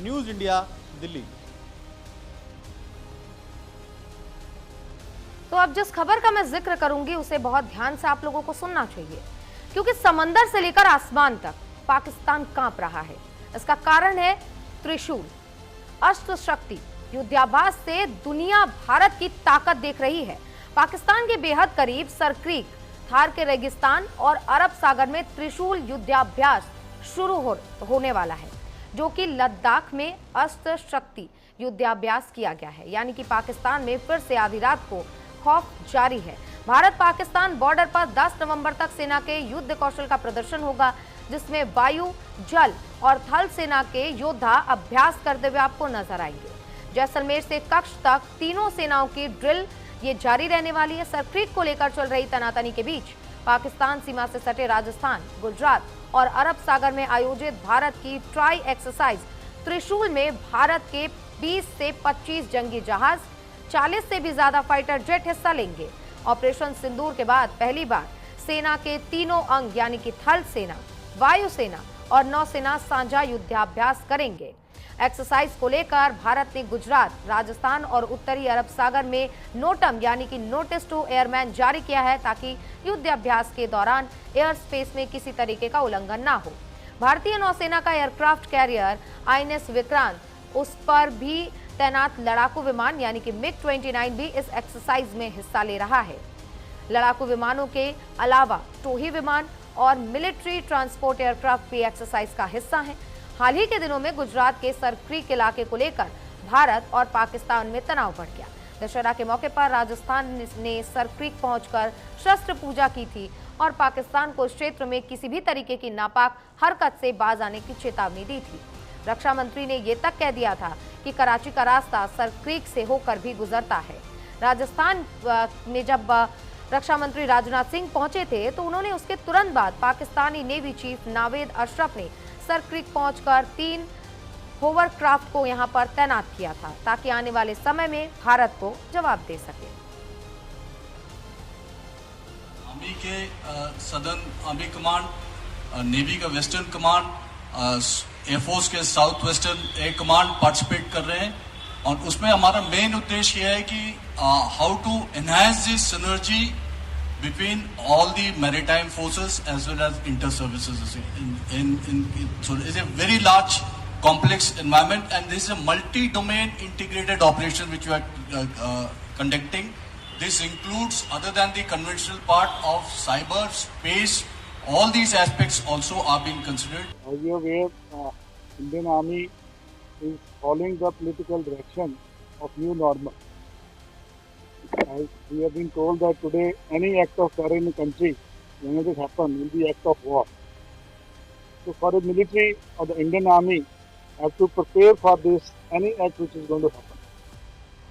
News India Delhi. तो अब जिस खबर का मैं जिक्र करूंगी उसे बहुत ध्यान से आप लोगों को सुनना चाहिए, क्योंकि समंदर से लेकर आसमान तक पाकिस्तान कांप रहा है। इसका कारण है त्रिशूल, अस्त्र शक्ति, युद्धाभ्यास से दुनिया भारत की ताकत देख रही है। पाकिस्तान के बेहद करीब सरक्रीक, थार के रेगिस्तान और अरब सागर में त्रिशूल युद्धाभ्यास शुरू होने वाला है, जो कि लद्दाख में अस्त्र शक्ति युद्धाभ्यास किया गया है। यानी कि पाकिस्तान में फिर से आधी रात को खौफ जारी है। भारत पाकिस्तान बॉर्डर पर 10 नवंबर तक सेना के युद्ध कौशल का प्रदर्शन होगा, जिसमें वायु, जल और थल सेना के योद्धा अभ्यास करते हुए आपको नजर आएंगे। जैसलमेर से कच्छ तक तीनों सेनाओं की ड्रिल ये जारी रहने वाली है। सरक्रीक को लेकर चल रही तनातनी के बीच पाकिस्तान सीमा से सटे राजस्थान, गुजरात और अरब सागर में आयोजित भारत की ट्राई एक्सरसाइज त्रिशूल में भारत के 20 से 25 जंगी जहाज, 40 से भी ज्यादा फाइटर जेट हिस्सा लेंगे। ऑपरेशन सिंदूर के बाद पहली बार सेना के तीनों अंग यानी कि थल सेना, वायुसेना और नौसेना साझा युद्धाभ्यास करेंगे। एक्सरसाइज को लेकर भारत ने गुजरात, राजस्थान और उत्तरी अरब सागर में नोटम यानी कि नोटिस टू एयरमैन जारी किया है, ताकि युद्धाभ्यास के दौरान एयर स्पेस में किसी तरीके का उल्लंघन ना हो। भारतीय नौसेना का एयरक्राफ्ट कैरियर INS विक्रांत, उस पर भी तैनात लड़ाकू विमान यानी कि MiG-29 भी इस एक्सरसाइज में हिस्सा ले रहा है। लड़ाकू विमानों के अलावा टोही विमान और मिलिट्री ट्रांसपोर्ट एयरक्राफ्ट भी एक्सरसाइज का हिस्सा हैं। हाल ही के दिनों में गुजरात के सरक्रीक इलाके को लेकर भारत और पाकिस्तान में तनाव बढ़ गया। दशहरा के मौके पर राजस्थान ने सरक्रीक पहुंचकर शस्त्र पूजा की थी और पाकिस्तान को इस क्षेत्र में किसी भी तरीके की नापाक हरकत से बाज आने की चेतावनी दी थी। रक्षा मंत्री ने यह तक कह दिया था कि कराची का रास्ता सरक्रीक से होकर भी गुजरता है। राजस्थान में जब रक्षा मंत्री राजनाथ सिंह पहुंचे थे तो उन्होंने उसके तुरंत बाद पाकिस्तानी नेवी चीफ नावेद अशरफ ने सरक्रीक पहुंचकर 3 होवरक्राफ्ट को यहां पर तैनात किया था, ताकि आने वाले समय में भारत को जवाब दे सके। आर्मी के सदर्न आर्मी कमांड, नेवी का वेस्टर्न कमांड, एयरफोर्स के south western air command participate कर रहे हैं और उसमें हमारा मेन उद्देश्य ये है कि how to enhance this synergy between all the maritime forces as well as inter-services. So it's a very large, complex environment, and this is a multi-domain integrated operation which we are conducting. This includes, other than the conventional part of cyber, space, all these aspects also are being considered. As you are aware, Indian Army is following the political direction of new normal. As we have been told that today any act of terror in the country, when it happen, will be act of war. So for the military or the Indian Army have to prepare for this, any act which is going to happen.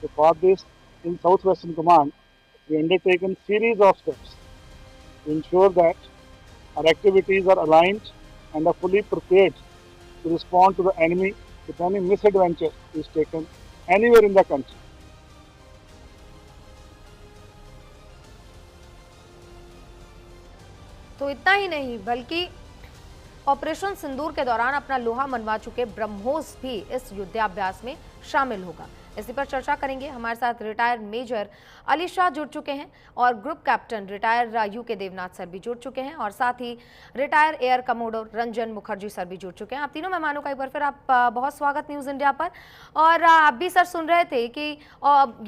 So for this, in Southwestern Command, we undertaken series of steps to ensure that our activities are aligned and are fully prepared to respond to the enemy if any misadventure is taken anywhere in the country. तो इतना ही नहीं, बल्कि operation सिंदूर के दौरान अपना लोहा मनवा चुके ब्रह्मोस भी इस युद्धाभ्यास में शामिल होगा। इसी पर चर्चा करेंगे। हमारे साथ रिटायर्ड मेजर अली शाह जुड़ चुके हैं और group captain retire UK Devnath sir भी जुड़ चुके हैं, और साथ ही retire air commodore Ranjan Mukherjee sir भी जुड़ चुके हैं। आप तीनों मेहमानों का एक बार फिर आप बहुत स्वागत न्यूज़ इंडिया पर। और आप भी सर सुन रहे थे कि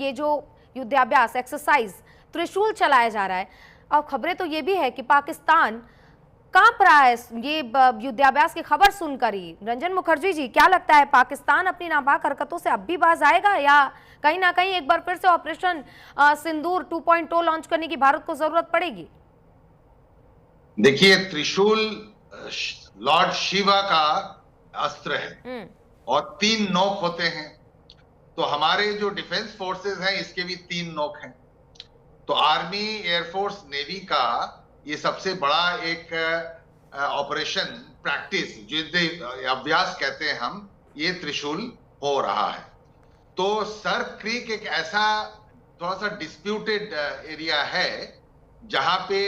ये जो युद्धाभ्यास एक्सरसाइज त्रिशूल चलाया जा रहा है, और खबरें तो ये भी है कि पाकिस्तान कांप रहा है ये युद्धाभ्यास की खबर सुनकर ही। रंजन मुखर्जी जी, क्या लगता है, पाकिस्तान अपनी नापाक हरकतों से अब भी बाज आएगा, या कहीं ना कहीं एक बार फिर से ऑपरेशन सिंदूर 2.0 लॉन्च करने की भारत को जरूरत पड़ेगी? देखिए, त्रिशूल लॉर्ड शिवा का अस्त्र है और 3 नोक होते हैं। तो हमारे जो डिफेंस फोर्सेस हैं इसके भी 3 नोक हैं। तो आर्मी, एयरफोर्स, नेवी का ये सबसे बड़ा एक ऑपरेशन प्रैक्टिस, युद्ध अभ्यास कहते हैं हम, ये त्रिशूल हो रहा है। तो सर क्रीक एक ऐसा थोड़ा सा डिस्प्यूटेड एरिया है जहां पे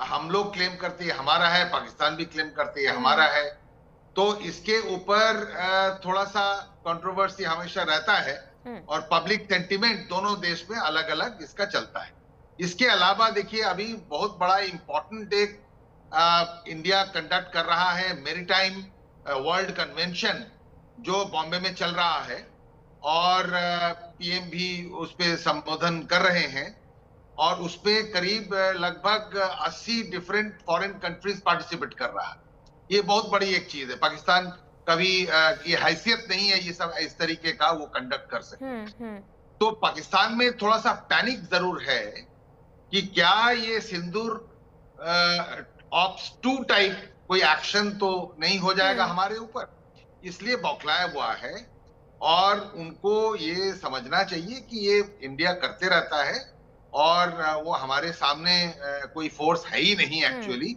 हम लोग क्लेम करते हैं हमारा है, पाकिस्तान भी क्लेम करते हैं हमारा है, तो इसके ऊपर थोड़ा सा कंट्रोवर्सी हमेशा रहता है और पब्लिक सेंटिमेंट दोनों देश में अलग अलग इसका चलता है। इसके अलावा देखिए अभी बहुत बड़ा इंपॉर्टेंट एक इंडिया कंडक्ट कर रहा है मैरीटाइम वर्ल्ड कन्वेंशन जो बॉम्बे में चल रहा है और पीएम भी उस पे संबोधन कर रहे हैं और उस पे करीब लगभग 80 डिफरेंट फॉरेन कंट्रीज पार्टिसिपेट कर रहा है। ये बहुत बड़ी एक चीज है। पाकिस्तान कभी ये हैसियत नहीं है ये सब इस तरीके का वो कंडक्ट कर सके। तो पाकिस्तान में थोड़ा सा पैनिक जरूर है कि क्या ये सिंदूर ऑप्स 2 टाइप कोई एक्शन तो नहीं हो जाएगा हमारे ऊपर, इसलिए बौखलाया हुआ है। और उनको ये समझना चाहिए कि ये इंडिया करते रहता है और वो हमारे सामने कोई फोर्स है ही नहीं एक्चुअली,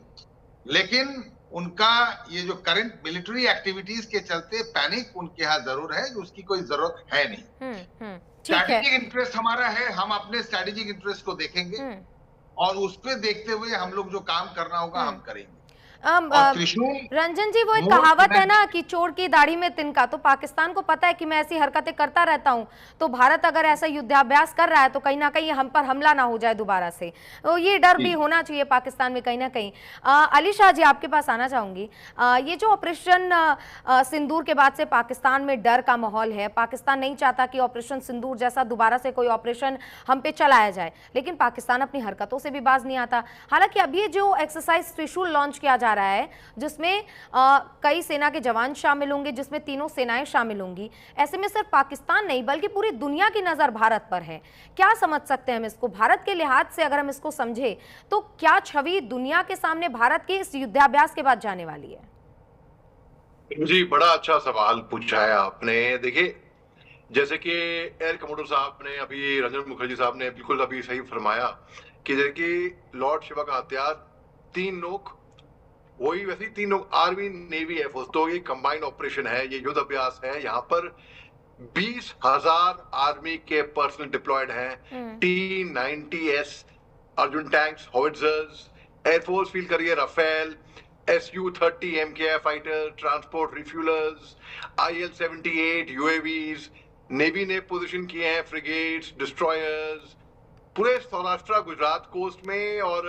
लेकिन उनका ये जो करंट मिलिट्री एक्टिविटीज के चलते पैनिक उनके यहाँ जरूर है, उसकी कोई जरूरत है नहीं। स्ट्रैटेजिक इंटरेस्ट हमारा है, हम अपने स्ट्रैटेजिक इंटरेस्ट को देखेंगे और उस पे देखते हुए हम लोग जो काम करना होगा हम करेंगे। रंजन जी, वो एक कहावत है ना कि चोर की दाढ़ी में तिनका, तो पाकिस्तान को पता है कि मैं ऐसी हरकतें करता रहता हूं, तो भारत अगर ऐसा युद्धाभ्यास कर रहा है तो कहीं ना कहीं हम पर हमला ना हो जाए दोबारा से, तो ये डर भी होना चाहिए पाकिस्तान में कहीं ना कहीं। अली शाह जी, आपके पास आना चाहूंगी। ये जो ऑपरेशन सिंदूर के बाद से पाकिस्तान में डर का माहौल है, पाकिस्तान नहीं चाहता कि ऑपरेशन सिंदूर जैसा दोबारा से कोई ऑपरेशन हम पे चलाया जाए, लेकिन पाकिस्तान अपनी हरकतों से भी बाज नहीं आता। हालांकि अभी ये जो एक्सरसाइज त्रिशूल लॉन्च किया जा रहा है जिसमें कई सेना के जवान शामिल होंगे, जिसमें तीनों सेनाएं शामिल होंगी, ऐसे में सिर्फ पाकिस्तान नहीं बल्कि पूरी दुनिया की नजर भारत पर है। क्या समझ सकते हैं हम इसको? भारत के लिहाज से अगर हम इसको समझे तो क्या छवि दुनिया के सामने भारत के इस युद्धाभ्यास के बाद जाने वाली है? जी, बड़ा अच्छा सवाल पूछा है आपने। देखिए, जैसे कि एयर कमोडोर साहब ने अभी, रंजन मुखर्जी साहब ने बिल्कुल अभी सही फरमाया कि जैसे कि लॉर्ड शिवा का हथियार 3 नोक, वही वैसे ही 3 लोग आर्मी नेवी एयरफोर्स, तो ये कंबाइंड ऑपरेशन है, ये युद्ध अभ्यास है। यहाँ पर 20,000 आर्मी के पर्सनल डिप्लॉयड हैं, T-90S Arjun tanks, howitzers, air force field करिए Rafale, Su-30 MKI fighter, transport refuellers, IL-78 UAVs, navy ने पोजीशन किए हैं फ्रिगेट्स, डिस्ट्रॉयर्स पूरे सौराष्ट्र गुजरात कोस्ट में, और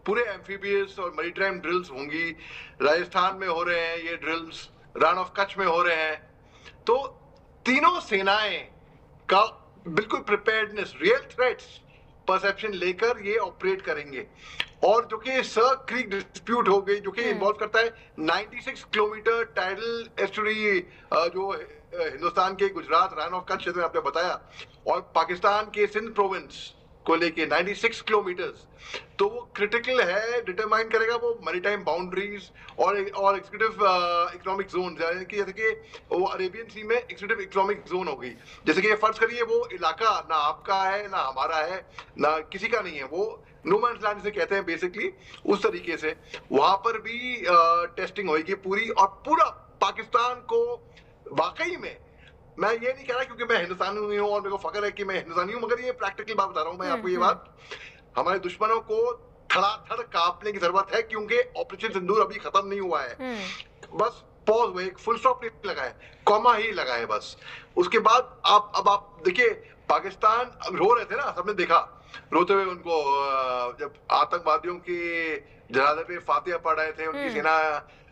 पूरे एम्फीबियस और मैरीटाइम ड्रिल्स होंगी। राजस्थान में हो रहे हैं ये ड्रिल्स, रण ऑफ कच्छ में हो रहे हैं। तो तीनों सेनाएं का बिल्कुल प्रिपेयर्डनेस, रियल थ्रेट्स परसेप्शन लेकर ये ऑपरेट करेंगे। और जो कि सर क्रीक डिस्प्यूट हो गई, जो कि इन्वॉल्व करता है 96 किलोमीटर टाइडल एस्टुरी, जो हिंदुस्तान के गुजरात रन ऑफ कच्छ क्षेत्र में आपने बताया, और पाकिस्तान के सिंध प्रोविंस को लेके 96 किलोमीटर्स, तो वो क्रिटिकल है, डिटरमाइन करेगा वो मैरीटाइम बाउंड्रीज और एग्जीक्यूटिव इकोनॉमिक जोन, जैसे कि वो अरेबियन सी में एग्जीक्यूटिव इकोनॉमिक जोन हो गई। जैसे कि ये फर्ज करिए वो इलाका ना आपका है, ना हमारा है, ना किसी का नहीं है, वो नो मैन्स लैंड से कहते हैं बेसिकली, उस तरीके से वहां पर भी टेस्टिंग होगी पूरी। और पूरा पाकिस्तान को वाकई में, मैं ये नहीं कह रहा क्योंकि मैं हिंदुस्तानी हूँ और मेरे को फख्र है कि मैं हिंदुस्तानी हूँ, मगर ये प्रैक्टिकल बात बता रहा हूँ मैं आपको। ये बात हमारे दुश्मनों को धड़ाधड़ कांपने की जरूरत है, क्योंकि ऑपरेशन सिंदूर अभी खत्म नहीं हुआ है। बस पॉज हुए, एक फुल स्टॉप नहीं लगा है, कॉमा ही लगा है बस। उसके बाद आप देखिए, पाकिस्तान रो रहे थे ना, सबने देखा रोते हुए उनको, जब आतंकवादियों के जनाजे पे फातिहा पढ़ रहे थे, उनकी सेना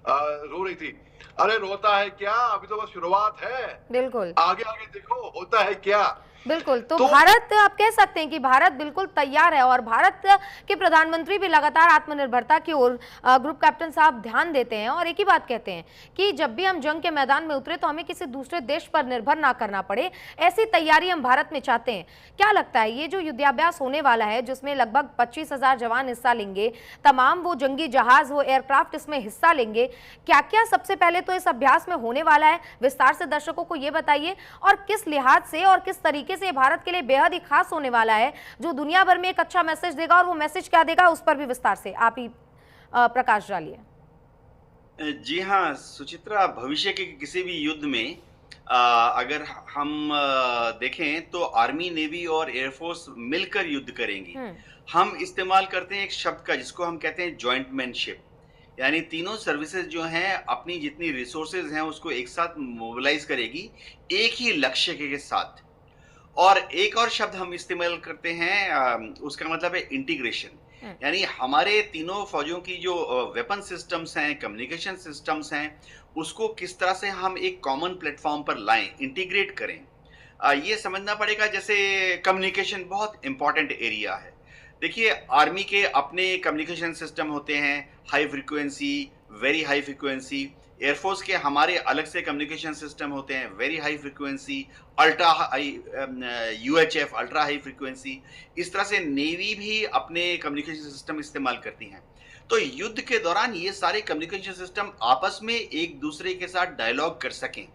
रो रही थी। अरे रोता है क्या, अभी तो बस शुरुआत है, बिल्कुल आगे आगे देखो होता है क्या। बिल्कुल, तो भारत, आप कह सकते हैं कि भारत बिल्कुल तैयार है, और भारत के प्रधानमंत्री भी लगातार आत्मनिर्भरता की ओर ग्रुप कैप्टन साहब ध्यान देते हैं और एक ही बात कहते हैं कि जब भी हम जंग के मैदान में उतरे तो हमें किसी दूसरे देश पर निर्भर ना करना पड़े, ऐसी तैयारी हम भारत में चाहते हैं। क्या लगता है ये जो युद्धाभ्यास होने वाला है, जिसमें लगभग 25,000 जवान हिस्सा लेंगे, तमाम वो जंगी जहाज, वो एयरक्राफ्ट इसमें हिस्सा लेंगे, क्या क्या सबसे पहले तो इस अभ्यास में होने वाला है, विस्तार से दर्शकों को ये बताइए, और किस लिहाज से और किस तरीके से भारत के लिए बेहद ही खास होने वाला है, जो दुनिया भर में एक अच्छा मैसेज देगा, और वो मैसेज क्या देगा उस पर भी विस्तार से आप ही प्रकाश डालिए। जी हाँ सुचित्रा, भविष्य के किसी भी युद्ध में अगर हम देखें तो आर्मी, नेवी और एयरफोर्स मिलकर युद्ध करेंगी। हम इस्तेमाल करते हैं एक शब्द का जिसको हम कहते हैं जॉइंटमैनशिप, यानी तीनों सर्विसेज जो हैं अपनी जितनी रिसोर्सेज हैं उसको एक साथ मोबिलाइज करेगी एक ही लक्ष्य के साथ। और एक और शब्द हम इस्तेमाल करते हैं, उसका मतलब है इंटीग्रेशन। यानी हमारे तीनों फौजों की जो वेपन सिस्टम्स हैं, कम्युनिकेशन सिस्टम्स हैं, उसको किस तरह से हम एक कॉमन प्लेटफॉर्म पर लाएं, इंटीग्रेट करें। ये समझना पड़ेगा। जैसे कम्युनिकेशन बहुत इंपॉर्टेंट एरिया है। देखिए, आर्मी के अपने कम्युनिकेशन सिस्टम होते हैं, high frequency, very high frequency. Air force के हमारे अलग से कम्युनिकेशन सिस्टम होते हैं, very high frequency, ultra high, UHF, ultra high frequency. इस तरह से नेवी भी अपने कम्युनिकेशन सिस्टम इस्तेमाल करती हैं। तो युद्ध के दौरान ये सारे कम्युनिकेशन सिस्टम आपस में एक दूसरे के साथ डायलॉग कर सकें,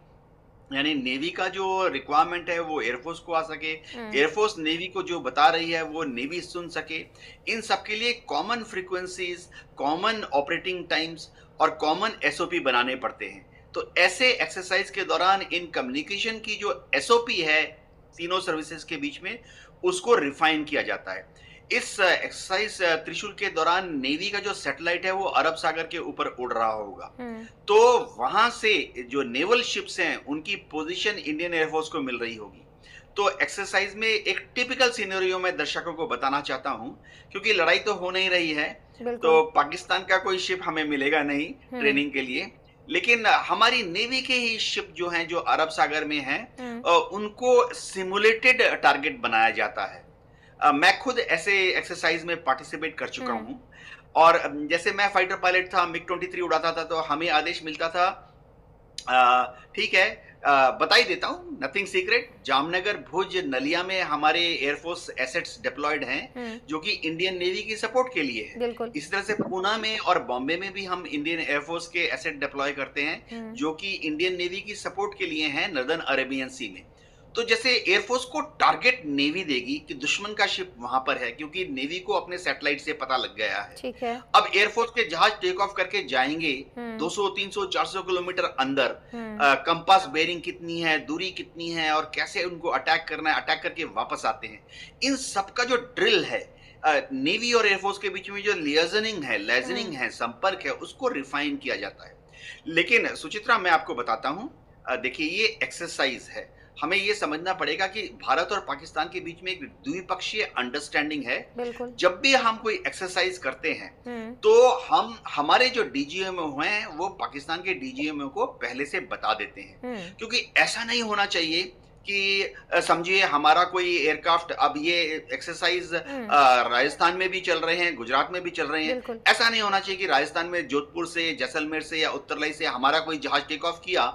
यानी नेवी का जो रिक्वायरमेंट है वो एयरफोर्स को आ सके, एयरफोर्स नेवी को जो बता रही है वो नेवी सुन सके। इन सब के लिए common frequencies, common operating times और कॉमन एसओपी बनाने पड़ते हैं। तो ऐसे एक्सरसाइज के दौरान इन कम्युनिकेशन की जो एसओपी है तीनों सर्विसेज के बीच में, उसको रिफाइन किया जाता है। इस एक्सरसाइज त्रिशूल के दौरान नेवी का जो सैटेलाइट है वो अरब सागर के ऊपर उड़ रहा होगा। तो वहां से जो नेवल शिप्स हैं उनकी पोजीशन इंडियन एयरफोर्स को मिल रही होगी। तो एक्सरसाइज में एक टिपिकल सिनेरियो में दर्शकों को बताना चाहता हूं, क्योंकि लड़ाई तो हो नहीं रही है, तो पाकिस्तान का कोई शिप हमें मिलेगा नहीं ट्रेनिंग के लिए, लेकिन हमारी नेवी के ही शिप जो हैं जो अरब सागर में हैं, उनको सिमुलेटेड टारगेट बनाया जाता है। मैं खुद ऐसे एक्सरसाइज में पार्टिसिपेट कर चुका हूं। और जैसे मैं फाइटर पायलट था, MiG-23 उड़ाता था, तो हमें आदेश मिलता था, ठीक है, बता ही देता हूं, नथिंग सीक्रेट, जामनगर, भुज, नलिया में हमारे एयरफोर्स एसेट्स डिप्लॉयड हैं जो कि इंडियन नेवी की सपोर्ट के लिए है। इस तरह से पूना में और बॉम्बे में भी हम इंडियन एयरफोर्स के एसेट डिप्लॉय करते हैं जो कि इंडियन नेवी की सपोर्ट के लिए हैं नॉर्दर्न अरेबियन सी में। तो जैसे एयरफोर्स को टारगेट नेवी देगी कि दुश्मन का शिप वहां पर है, क्योंकि नेवी को अपने सैटेलाइट से पता लग गया है। ठीक है। अब एयरफोर्स के जहाज टेक ऑफ करके जाएंगे 200, 300, 400 किलोमीटर अंदर, कंपास बेयरिंग कितनी है, दूरी कितनी है और कैसे उनको अटैक करना है, अटैक करके वापस आते हैं। इन सब का जो ड्रिल है नेवी और एयरफोर्स के बीच में, जो लियाजनिंग है, संपर्क है, उसको रिफाइन किया जाता है। लेकिन सुचित्रा, मैं आपको बताता हूं, देखिए ये एक्सरसाइज है, हमें ये समझना पड़ेगा कि भारत और पाकिस्तान के बीच में एक द्विपक्षीय अंडरस्टैंडिंग है। जब भी हम कोई एक्सरसाइज करते हैं तो हम हमारे जो डीजीएमओ हैं वो पाकिस्तान के डीजीएमओ को पहले से बता देते हैं, क्योंकि ऐसा नहीं होना चाहिए कि समझिए हमारा कोई एयरक्राफ्ट, अब ये एक्सरसाइज राजस्थान में भी चल रहे हैं, गुजरात में भी चल रहे हैं, ऐसा नहीं होना चाहिए कि राजस्थान में जोधपुर से, जैसलमेर से या उत्तरलाई से हमारा कोई जहाज टेक ऑफ किया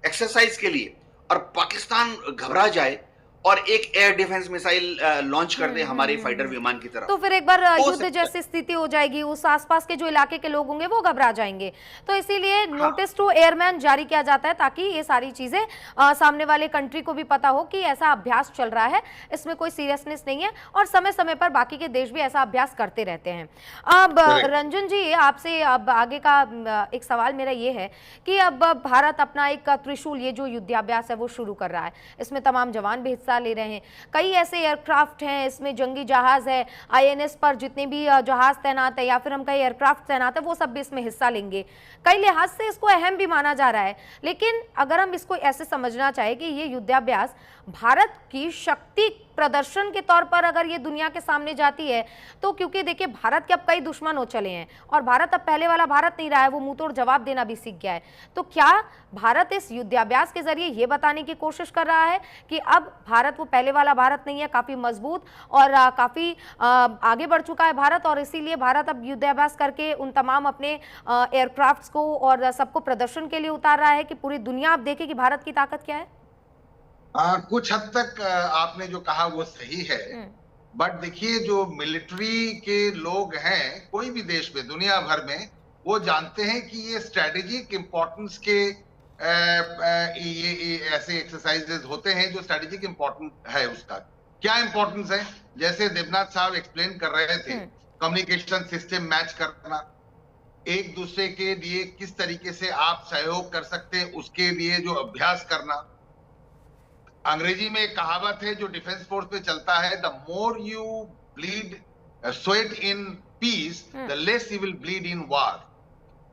एक्सरसाइज के लिए और पाकिस्तान घबरा जाए और एक एयर डिफेंस मिसाइल लॉन्च कर दे हमारे फाइटर विमान की तरफ, तो फिर एक बार युद्ध जैसी स्थिति हो जाएगी, उस आसपास के जो इलाके के लोग होंगे वो घबरा जाएंगे। तो इसीलिए नोटिस टू एयरमैन जारी किया जाता है ताकि ये सारी चीजें सामने वाले कंट्री को भी पता हो कि ऐसा अभ्यास चल रहा है, इसमें कोई सीरियसनेस नहीं है और समय समय पर बाकी के देश भी ऐसा अभ्यास करते रहते हैं। अब रंजन जी, आपसे अब आगे का एक सवाल मेरा ये है कि अब भारत अपना एक त्रिशूल, ये जो युद्धाभ्यास है वो शुरू कर रहा है, इसमें तमाम जवान भी ले रहे हैं, कई ऐसे एयरक्राफ्ट हैं, इसमें जंगी जहाज है, आईएनएस पर जितने भी जहाज तैनात है या फिर हम कई एयरक्राफ्ट तैनात है वो सब भी इसमें हिस्सा लेंगे। कई लिहाज से इसको अहम भी माना जा रहा है, लेकिन अगर हम इसको ऐसे समझना चाहे कि ये युद्धाभ्यास भारत की शक्ति प्रदर्शन के तौर पर अगर ये दुनिया के सामने जाती है, तो क्योंकि देखिए भारत के अब कई दुश्मन हो चले हैं और भारत अब पहले वाला भारत नहीं रहा है, वो मुंह तोड़ जवाब देना भी सीख गया है। तो क्या भारत इस युद्धाभ्यास के जरिए ये बताने की कोशिश कर रहा है कि अब भारत वो पहले वाला भारत नहीं है, काफी मजबूत और काफी आगे बढ़ चुका है भारत, और इसीलिए भारत अब युद्धाभ्यास करके उन तमाम अपने एयरक्राफ्ट्स को और सबको प्रदर्शन के लिए उतार रहा है कि पूरी दुनिया अब देखे कि भारत की ताकत क्या है? कुछ हद तक आपने जो कहा वो सही है, बट देखिए जो मिलिट्री के लोग हैं कोई भी देश में, दुनिया भर में, वो जानते हैं कि ये स्ट्रेटेजिक इंपॉर्टेंस के ये ऐसे एक्सरसाइजेज होते हैं जो स्ट्रेटेजिक इंपॉर्टेंस है। उसका क्या इंपॉर्टेंस है, जैसे देवनाथ साहब एक्सप्लेन कर रहे थे, कम्युनिकेशन सिस्टम मैच करना, एक दूसरे के लिए किस तरीके से आप सहयोग कर सकते हैं उसके लिए जो अभ्यास करना। अंग्रेजी में एक कहावत है जो डिफेंस फोर्स पे चलता है, the more you bleed sweat in peace the less you will bleed in war.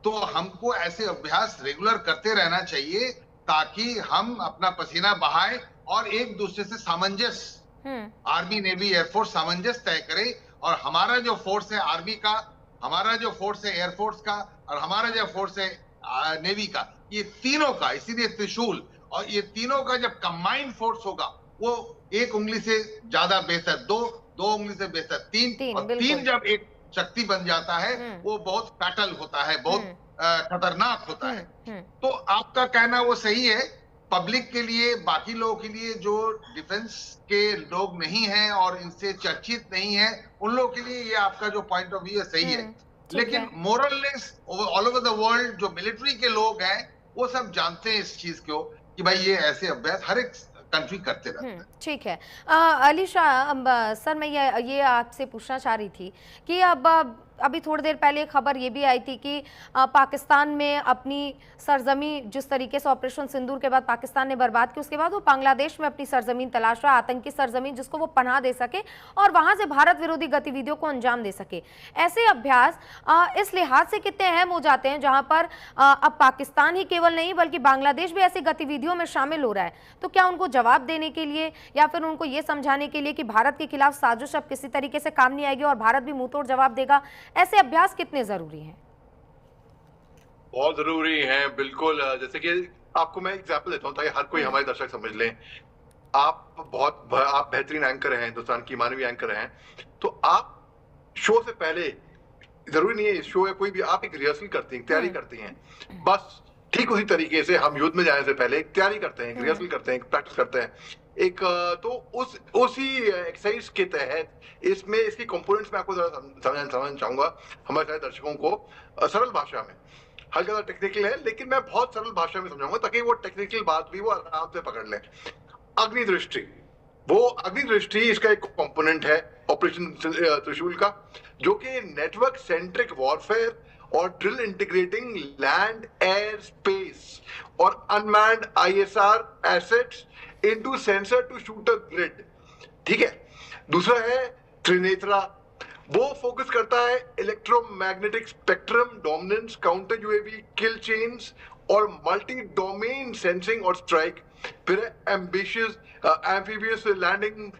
तो हमको ऐसे अभ्यास रेगुलर करते रहना चाहिए ताकि हम अपना पसीना बहाएं और एक दूसरे से सामंजस्य, आर्मी नेवी एयरफोर्स सामंजस्य तय करे। और हमारा जो फोर्स है आर्मी का, हमारा जो फोर्स है एयरफोर्स का और हमारा जो फोर्स है नेवी का, ये तीनों का, इसीलिए त्रिशूल, और ये तीनों का जब कंबाइंड फोर्स होगा वो एक उंगली से ज्यादा बेहतर, दो उंगली से बेहतर तीन, और तीन जब एक शक्ति बन जाता है वो बहुत फैटल होता है, बहुत खतरनाक होता है। तो आपका कहना वो सही है। पब्लिक के लिए, बाकी लोगों के लिए जो डिफेंस के लोग नहीं हैं और इनसे चर्चित नहीं है, उन लोगों के लिए ये आपका जो पॉइंट ऑफ व्यू है सही है। लेकिन मोरललेस ऑल ओवर द वर्ल्ड जो मिलिट्री के लोग हैं वो सब जानते हैं इस चीज को कि भाई ये ऐसे अभ्यास हर एक कंट्री करते रहते हैं। ठीक है। अली शाह सर, मैं ये आपसे पूछना चाह रही थी कि अभी थोड़ी देर पहले खबर ये भी आई थी कि पाकिस्तान में अपनी सरजमी, जिस तरीके से ऑपरेशन सिंदूर के बाद पाकिस्तान ने बर्बाद की, उसके बाद वो बांग्लादेश में अपनी सरजमीन तलाश रहा, आतंकी सरजमीन जिसको वो पनाह दे सके और वहां से भारत विरोधी गतिविधियों को अंजाम दे सके। ऐसे अभ्यास इस लिहाज से कितने अहम हो जाते हैं जहां पर अब पाकिस्तान ही केवल नहीं बल्कि बांग्लादेश भी ऐसी गतिविधियों में शामिल हो रहा है, तो क्या उनको जवाब देने के लिए या फिर उनको ये समझाने के लिए कि भारत के खिलाफ साजिश अब किसी तरीके से काम नहीं आएगी और भारत भी मुंहतोड़ जवाब देगा, ऐसे अभ्यास कितने जरूरी हैं? बहुत जरूरी हैं, बिल्कुल। जैसे कि आपको मैं एग्जांपल देता हूं ताकि हर कोई हमारे दर्शक समझ लें। आप बेहतरीन एंकर हैं, हिंदुस्तान की मानवीय एंकर हैं, तो आप शो से पहले, जरूरी नहीं है शो या कोई भी, आप एक रिहर्सल करती हैं, तैयारी करती हैं। बस ठीक उसी तरीके से हम युद्ध में जाने से पहले एक तैयारी करते हैं, रिहर्सल करते हैं, प्रैक्टिस करते हैं एक, तो उसी एक्सरसाइज के तहत इसमें इसकी कंपोनेंट्स में आपको समझना चाहूंगा हमारे सारे दर्शकों को सरल भाषा में। हर ज्यादा टेक्निकल है लेकिन मैं बहुत सरल भाषा में समझाऊंगा ताकि वो टेक्निकल बात भी वो आराम से पकड़ लें। अग्निदृष्टि, वो अग्निदृष्टि इसका एक कंपोनेंट है ऑपरेशन त्रिशूल का, जो कि नेटवर्क सेंट्रिक वॉरफेयर और drill integrating land, air, space और unmanned ISR assets into sensor to shooter grid. ठीक है। दूसरा है त्रिनेत्रा, वो फोकस करता है electromagnetic spectrum dominance, counter UAV kill chains और मल्टी डोमेन सेंसिंग और स्ट्राइक। फिर एम्फीबियस लैंडिंग,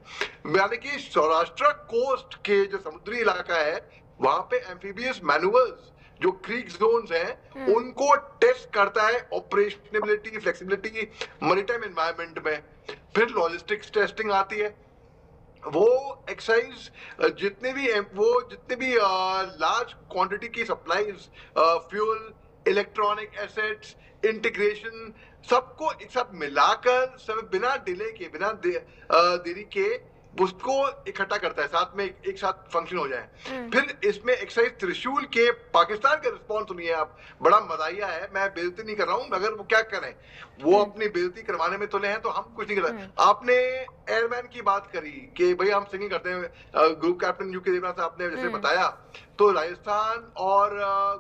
यानी कि सौराष्ट्र कोस्ट के जो समुद्री इलाका है वहां पे एम्फीबियस मैनुअल्स जो क्रीक जोन्स हैं उनको टेस्ट करता है ऑपरेशनबिलिटी, फ्लेक्सिबिलिटी मैरीटाइम एनवायरनमेंट में। फिर लॉजिस्टिक्स टेस्टिंग आती है। वो एक्सरसाइज जितने भी लार्ज क्वांटिटी की supplies, fuel, electronic assets, integration, सबको एक साथ मिलाकर सब बिना डिले के, बिना देरी के उसको इकट्ठा करता है, साथ में एक साथ फंक्शन हो जाए। फिर इसमें एक्सरसाइज त्रिशूल के पाकिस्तान का रिस्पॉन्स सुनिए आप, बड़ा मजाया है। मैं बेइज्जती नहीं कर रहा हूं, मगर वो क्या करें, वो अपनी बेइज्जती करवाने में तुले हैं तो हम कुछ नहीं कर रहे। आपने एयरमैन की बात करी कि भाई हम सिंगिंग करते हैं, ग्रुप कैप्टन UK देवनाथ साहब ने जैसे बताया, तो राजस्थान और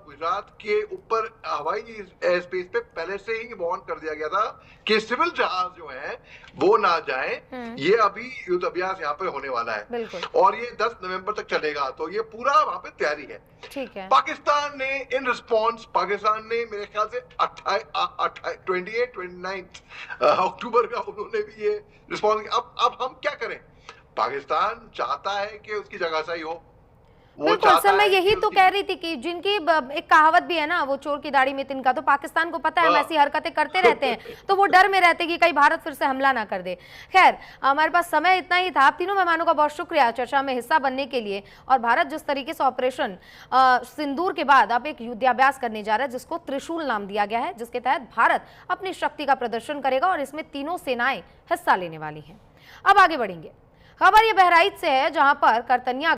गुजरात के ऊपर हवाई एयर स्पेस पे पहले से ही वार्न कर दिया गया था कि सिविल जहाज जो है वो ना जाएं। ये अभी युद्ध अभ्यास यहाँ पे होने वाला है और ये 10 नवंबर तक चलेगा, तो ये पूरा वहां पे तैयारी है। ठीक है। पाकिस्तान ने इन रिस्पॉन्स, पाकिस्तान ने मेरे ख्याल से 28-29 अक्टूबर का उन्होंने भी ये रिस्पॉन्स। अब हम क्या करें, पाकिस्तान चाहता है कि उसकी जगहसाई हो। बिल्कुल सर, मैं यही तो कह रही थी कि जिनकी एक कहावत भी है ना, वो चोर की दाढ़ी में तिनका, तो पाकिस्तान को पता है हम ऐसी हरकतें करते रहते हैं तो वो डर में रहते कि कहीं भारत फिर से हमला ना कर दे। खैर, हमारे पास समय इतना ही था। आप तीनों मेहमानों का बहुत शुक्रिया चर्चा में हिस्सा बनने के लिए। और भारत जिस तरीके से ऑपरेशन सिंदूर के बाद अब एक युद्धाभ्यास करने जा रहा है जिसको त्रिशूल नाम दिया गया है, जिसके तहत भारत अपनी शक्ति का प्रदर्शन करेगा और इसमें तीनों सेनाएं हिस्सा लेने वाली हैं। अब आगे बढ़ेंगे। खबर ये बहराइच से है जहां पर करतनिया